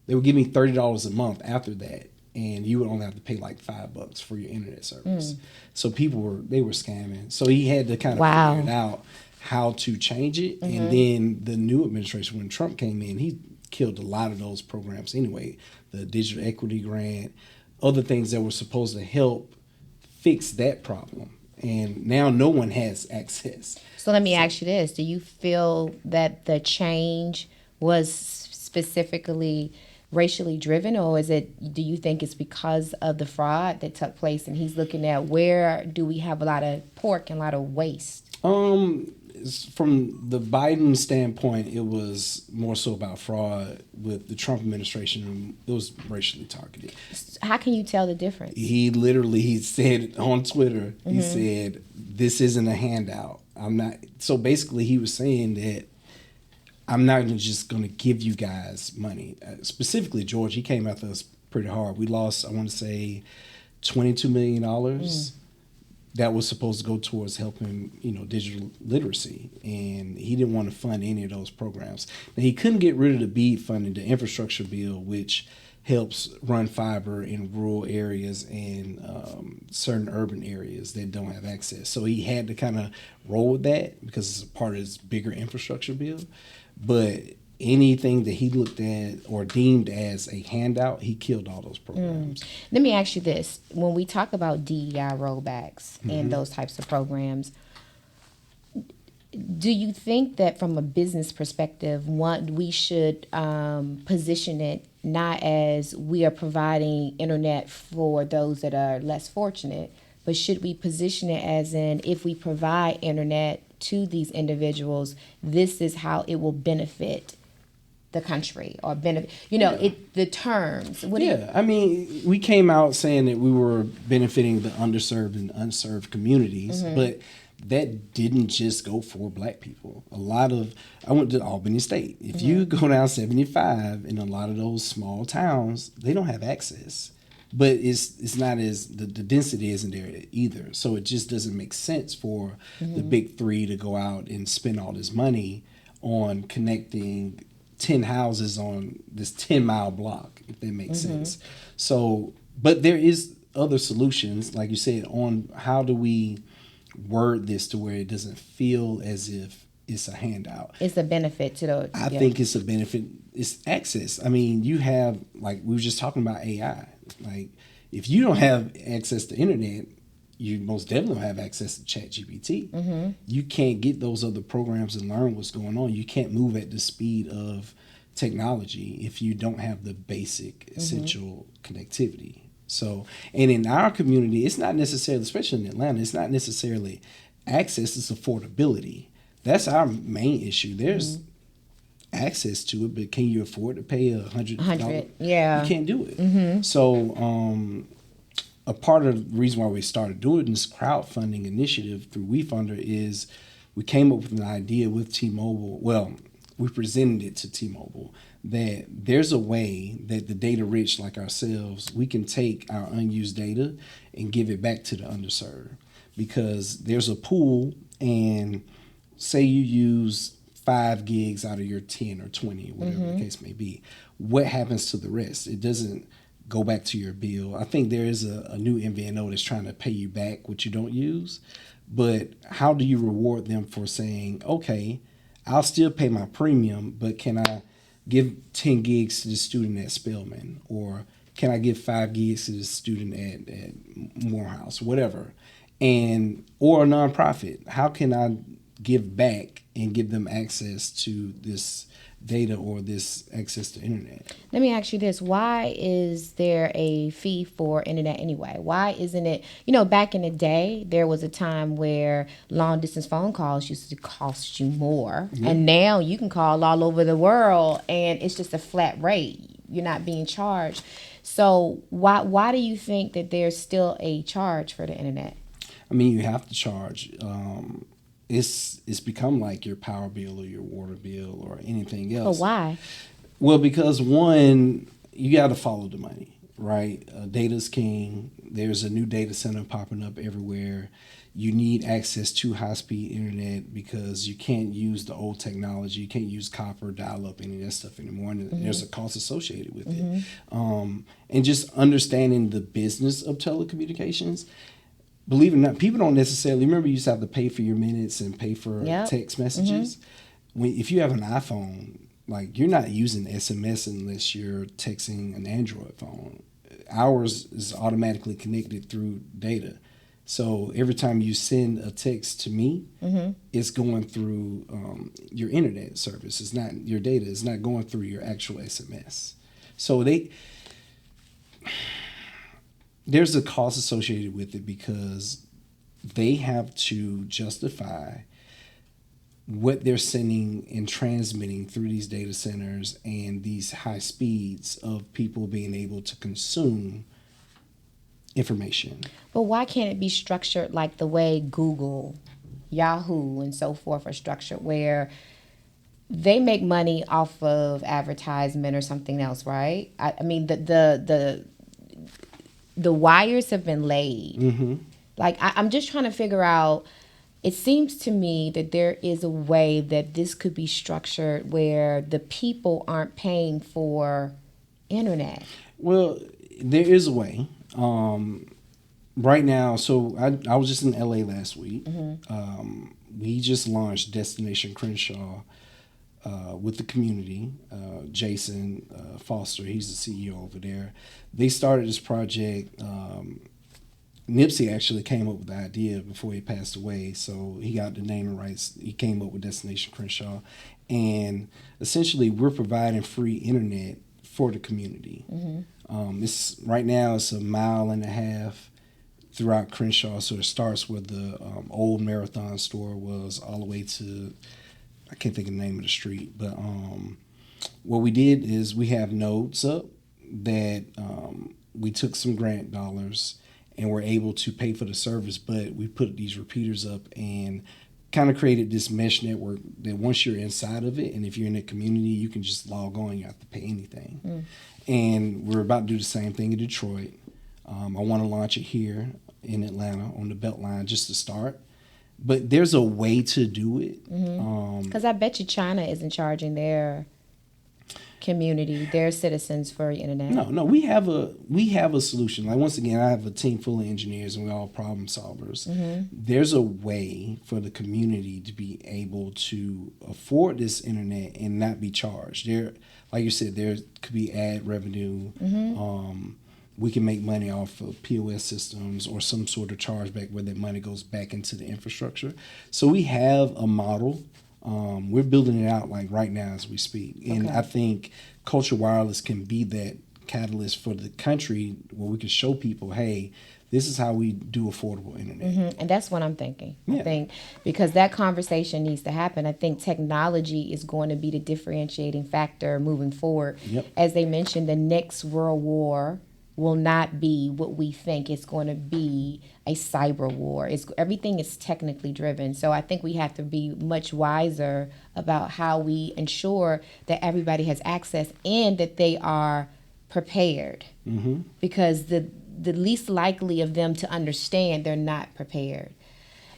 give me $30 a month after that. And you would only have to pay like $5 for your internet service. So people were scamming. So he had to kind of figure it out how to change it. And then the new administration, when Trump came in, he killed a lot of those programs anyway. The digital equity grant, other things that were supposed to help fix that problem. And now no one has access. So let me ask you this. Do you feel that the change was specifically racially driven, or do you think it's because of the fraud that took place, and he's looking at where do we have a lot of pork and a lot of waste? From the Biden standpoint, it was more so about fraud. With the Trump administration, it was racially targeted. How can you tell the difference? He said on Twitter, he said, this isn't a handout. I'm not. So basically he was saying that I'm not just going to give you guys money. Specifically, George, he came after us pretty hard. We lost, I want to say, $22 million. That was supposed to go towards helping, you know, digital literacy. And he didn't want to fund any of those programs. Now, he couldn't get rid of the BEAD funding, the infrastructure bill, which helps run fiber in rural areas and certain urban areas that don't have access. So he had to kind of roll with that because it's a part of his bigger infrastructure bill. But anything that he looked at or deemed as a handout, he killed all those programs. Let me ask you this. When we talk about DEI rollbacks and those types of programs, do you think that from a business perspective, we should position it not as we are providing internet for those that are less fortunate, but should we position it as in if we provide internet to these individuals, this is how it will benefit the country or benefit, the terms. I mean, we came out saying that we were benefiting the underserved and unserved communities, but that didn't just go for Black people. I went to Albany State. If you go down 75 in a lot of those small towns, they don't have access. But it's not the density isn't there either. So it just doesn't make sense for the big three to go out and spend all this money on connecting 10 houses on this 10-mile block, if that makes sense. So, but there is other solutions, like you said, on how do we word this to where it doesn't feel as if it's a handout. It's a benefit to the. I think it's a benefit. It's access. I mean, you have, like we were just talking about AI. Like, if you don't have access to internet, you most definitely don't have access to ChatGPT. Mm-hmm. You can't get those other programs and learn what's going on. You can't move at the speed of technology if you don't have the basic essential connectivity. So, and in our community, it's not necessarily, especially in Atlanta, it's not necessarily access, it's affordability. That's our main issue. There's access to it, but can you afford to pay $100? Yeah. You can't do it. So, a part of the reason why we started doing this crowdfunding initiative through WeFunder is we came up with an idea with T-Mobile. Well, we presented it to T-Mobile that there's a way that the data rich like ourselves, we can take our unused data and give it back to the underserved, because there's a pool, and say you use 5 gigs out of your 10 or 20, whatever the case may be. What happens to the rest? It doesn't go back to your bill. I think there is a new MVNO that's trying to pay you back what you don't use. But how do you reward them for saying, okay, I'll still pay my premium, but can I give 10 gigs to the student at Spelman? Or can I give 5 gigs to the student at Morehouse? Whatever. Or a nonprofit. How can I give back and give them access to this data or this access to internet? Let me ask you this. Why is there a fee for internet anyway? Why isn't it, back in the day, there was a time where long distance phone calls used to cost you more. Yeah. And now you can call all over the world and it's just a flat rate. You're not being charged. So why do you think that there's still a charge for the internet? I mean, you have to charge. It's become like your power bill or your water bill or anything else. But why? Well, because one, you got to follow the money, right? Data's king. There's a new data center popping up everywhere. You need access to high-speed internet because you can't use the old technology. You can't use copper, dial-up, any of that stuff anymore. And there's a cost associated with it. And just understanding the business of telecommunications. Believe it or not, people don't necessarily remember you used to have to pay for your minutes and pay for text messages. If you have an iPhone, like, you're not using SMS unless you're texting an Android phone. Ours is automatically connected through data. So every time you send a text to me, it's going through your internet service. It's not your data. It's not going through your actual SMS. So there's a cost associated with it because they have to justify what they're sending and transmitting through these data centers and these high speeds of people being able to consume information. But why can't it be structured like the way Google, Yahoo, and so forth are structured, where they make money off of advertisement or something else, right? I mean, the wires have been laid. Like, I'm just trying to figure out, it seems to me that there is a way that this could be structured where the people aren't paying for internet. Well, there is a way. Right now, so I was just in LA last week. We just launched Destination Crenshaw with the community. Jason Foster, he's the CEO over there. They started this project. Nipsey actually came up with the idea before he passed away, so he got the naming rights. He came up with Destination Crenshaw, and essentially we're providing free internet for the community. It's right now it's 1.5 miles throughout Crenshaw, so it starts where the old Marathon store was all the way to, I can't think of the name of the street, but what we did is we have nodes up that we took some grant dollars and we're able to pay for the service, but we put these repeaters up and kind of created this mesh network that once you're inside of it, and if you're in a community, you can just log on, you don't have to pay anything. And we're about to do the same thing in Detroit. I want to launch it here in Atlanta on the Beltline just to start. But there's a way to do it. Because I bet you China isn't charging their community, their citizens for internet? No, we have a solution. Like once again, I have a team full of engineers and we're all problem solvers. There's a way for the community to be able to afford this internet and not be charged. There, like you said, there could be ad revenue. We can make money off of POS systems or some sort of chargeback where that money goes back into the infrastructure. So we have a model. We're building it out like right now as we speak. And I think Culture Wireless can be that catalyst for the country where we can show people, hey, this is how we do affordable internet. And that's what I'm thinking. Yeah. I think because that conversation needs to happen. I think technology is going to be the differentiating factor moving forward. Yep. As they mentioned, the next world war will not be what we think. It's going to be a cyber war. Everything is technically driven. So I think we have to be much wiser about how we ensure that everybody has access and that they are prepared. Because the least likely of them to understand, they're not prepared.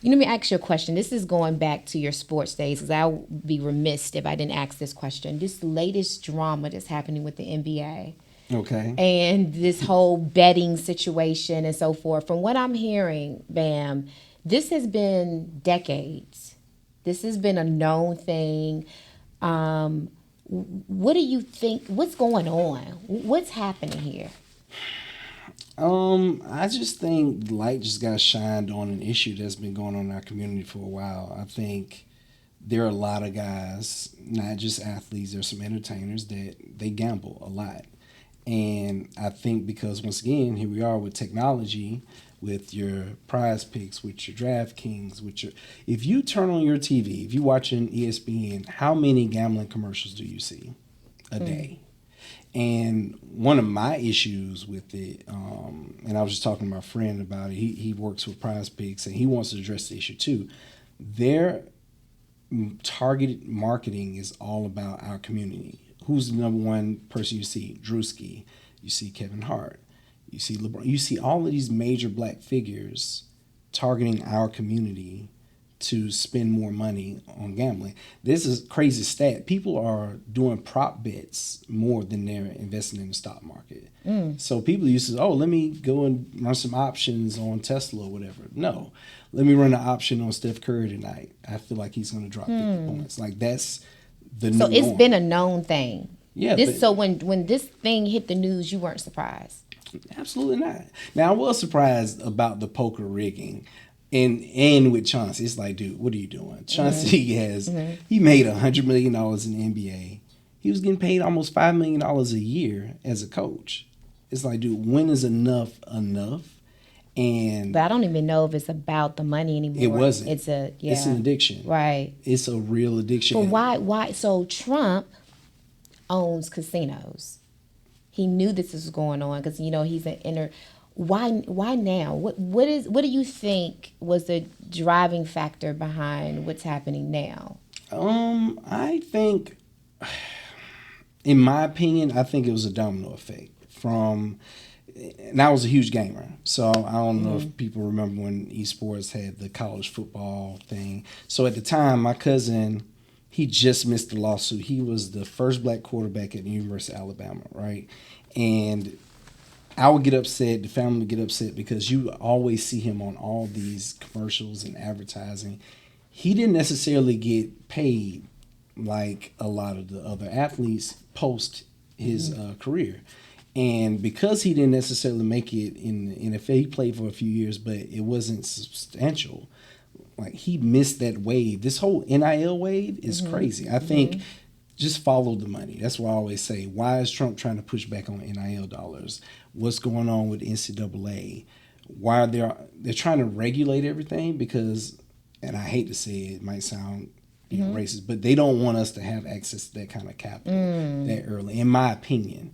Let me ask you a question. This is going back to your sports days, because I would be remiss if I didn't ask this question. This latest drama that's happening with the NBA. Okay. And this whole betting situation and so forth. From what I'm hearing, Bam, this has been decades. This has been a known thing. What do you think? What's going on? What's happening here? I just think light just got shined on an issue that's been going on in our community for a while. I think there are a lot of guys, not just athletes, there's some entertainers that they gamble a lot. And I think because, once again, here we are with technology, with your prize picks, with your DraftKings, if you turn on your TV, if you're watching ESPN, how many gambling commercials do you see a day? And one of my issues with it, and I was just talking to my friend about it, he works with prize picks and he wants to address the issue too. Their targeted marketing is all about our community. Who's the number one person you see? Drewski. You see Kevin Hart. You see LeBron. You see all of these major black figures targeting our community to spend more money on gambling. This is a crazy stat. People are doing prop bets more than they're investing in the stock market. So people used to say, let me go and run some options on Tesla or whatever. No, let me run an option on Steph Curry tonight. I feel like he's going to drop 50 points. Like that's the new So it's norm. been a known thing. Yeah. So when this thing hit the news, you weren't surprised? Absolutely not. Now I was surprised about the poker rigging. And with Chauncey, it's like, dude, what are you doing? Chauncey he made $100 million in the NBA. He was getting paid almost $5 million a year as a coach. It's like, dude, when is enough? And but I don't even know if it's about the money anymore. It wasn't. It's an addiction. Right. It's a real addiction. But why? So Trump owns casinos. He knew this was going on because he's an inner. Why now? What do you think was the driving factor behind what's happening now? I think, in my opinion, I think it was a domino effect and I was a huge gamer, so I don't know if people remember when esports had the college football thing. So at the time, my cousin, he just missed the lawsuit. He was the first black quarterback at the University of Alabama, right? And I would get upset, the family would get upset because you always see him on all these commercials and advertising. He didn't necessarily get paid like a lot of the other athletes post his career. And because he didn't necessarily make it in the NFL, he played for a few years, but it wasn't substantial. Like, he missed that wave. This whole NIL wave is crazy. I think just follow the money. That's why I always say, why is Trump trying to push back on NIL dollars? What's going on with NCAA? Why are they're trying to regulate everything? Because, and I hate to say it might sound racist, but they don't want us to have access to that kind of capital that early, in my opinion.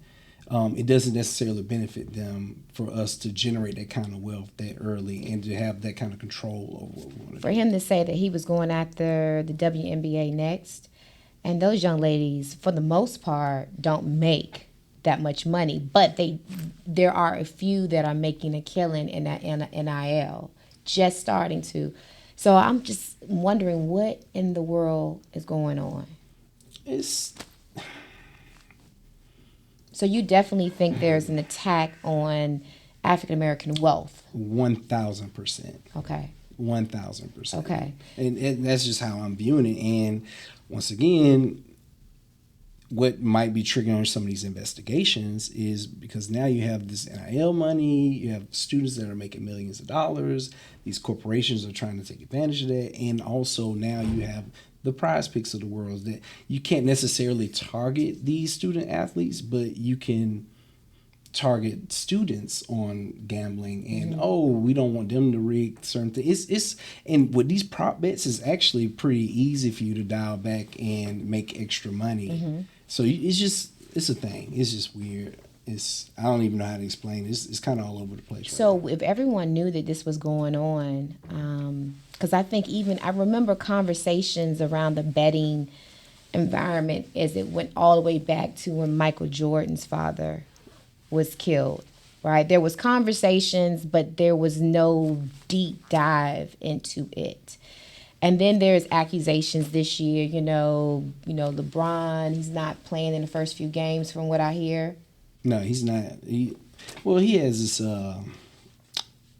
It doesn't necessarily benefit them for us to generate that kind of wealth that early and to have that kind of control over what we want to do. For him to say that he was going after the WNBA next, and those young ladies, for the most part, don't make that much money, but there are a few that are making a killing in that NIL, just starting to. So I'm just wondering what in the world is going on. So you definitely think there's an attack on African American wealth. 1,000%. Okay. 1,000%. Okay. And that's just how I'm viewing it. And once again, what might be triggering some of these investigations is because now you have this NIL money, you have students that are making millions of dollars, these corporations are trying to take advantage of that, and also now you have the prize picks of the world that you can't necessarily target these student athletes, but you can target students on gambling and we don't want them to rig certain things. It's and with these prop bets, it's actually pretty easy for you to dial back and make extra money. So it's a thing. It's just weird. I don't even know how to explain it. It's kind of all over the place. So right now, if everyone knew that this was going on, because I think I remember conversations around the betting environment as it went all the way back to when Michael Jordan's father was killed, right? There was conversations, but there was no deep dive into it. And then there's accusations this year, LeBron, he's not playing in the first few games from what I hear. No, he's not. He has this,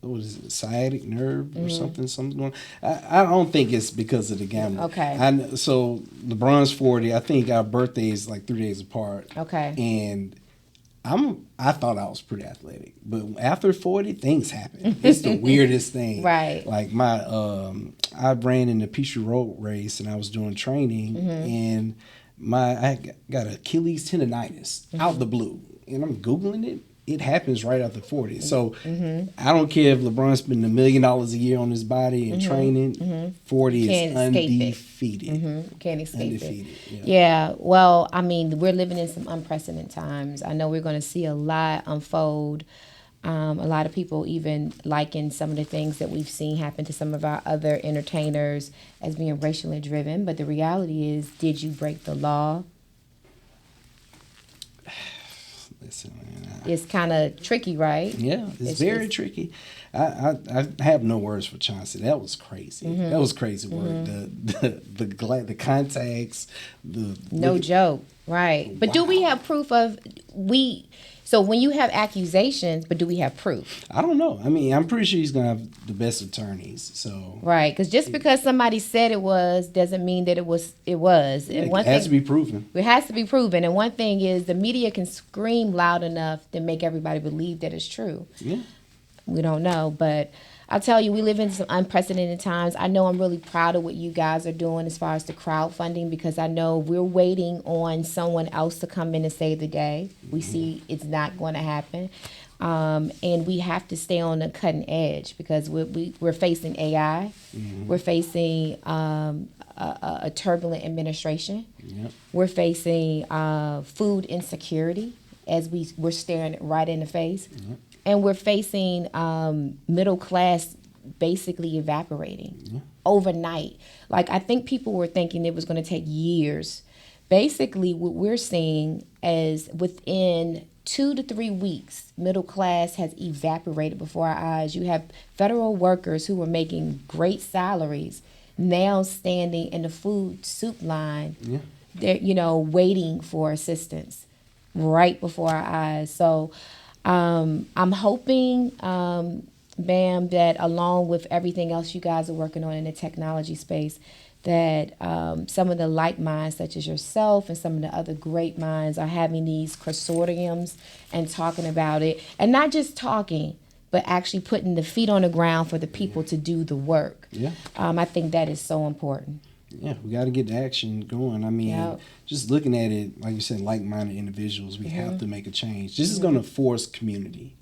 what is it, sciatic nerve or something going on. I don't think it's because of the gambling. Okay. So LeBron's 40. I think our birthday is like 3 days apart. Okay. And I thought I was pretty athletic, but after 40, things happen. It's the weirdest thing. Right. Like I ran in the Peachtree Road race and I was doing training and I got Achilles tendonitis out the blue, and I'm Googling it. It happens right after 40. So I don't care if LeBron spending $1 million a year on his body and training. 40 is undefeated. Can't escape undefeated. it. Yeah. Well, I mean, we're living in some unprecedented times. I know we're going to see a lot unfold. A lot of people even liken some of the things that we've seen happen to some of our other entertainers as being racially driven. But the reality is, did you break the law? Listen, man, it's kind of tricky, right? Yeah, it's very tricky. I have no words for Chauncey. That was crazy. That was crazy work. The contacts, no joke, right? But do we have proof of So when you have accusations, but do we have proof? I don't know. I mean, I'm pretty sure he's gonna have the best attorneys. So right, because just because somebody said it was doesn't mean that it was. Yeah, and it has to be proven. It has to be proven. And one thing is, the media can scream loud enough to make everybody believe that it's true. Yeah, we don't know, but I'll tell you, we live in some unprecedented times. I know I'm really proud of what you guys are doing as far as the crowdfunding, because I know we're waiting on someone else to come in and save the day. We see it's not going to happen. And we have to stay on the cutting edge because we're facing AI. We're facing a turbulent administration. Yep. We're facing food insecurity as we're staring it right in the face. Yep. And we're facing middle class basically evaporating overnight. Like, I think people were thinking it was going to take years. Basically, what we're seeing is within 2 to 3 weeks, middle class has evaporated before our eyes. You have federal workers who were making great salaries now standing in the food soup line. Yeah. They're, waiting for assistance right before our eyes. So I'm hoping, Bam, that along with everything else you guys are working on in the technology space, that some of the like minds, such as yourself and some of the other great minds, are having these consortiums and talking about it. And not just talking, but actually putting the feet on the ground for the people to do the work. Yeah. I think that is so important. Yeah, we got to get the action going. I mean, just looking at it, like you said, like-minded individuals, we have to make a change. This is going to force community.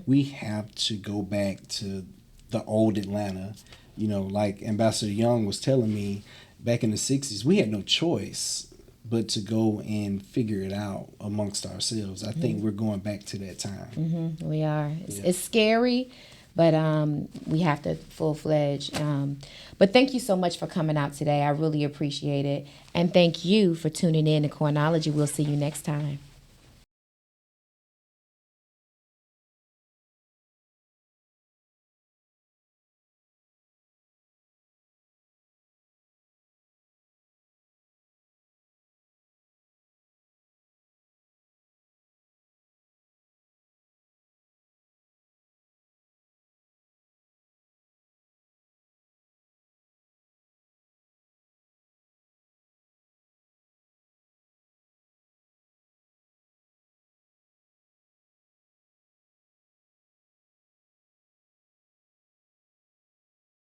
We have to go back to the old Atlanta. Like Ambassador Young was telling me, back in the 60s, we had no choice but to go and figure it out amongst ourselves. I think we're going back to that time. We are. It's scary, but we have to full-fledged. But thank you so much for coming out today. I really appreciate it. And thank you for tuning in to Coinology. We'll see you next time.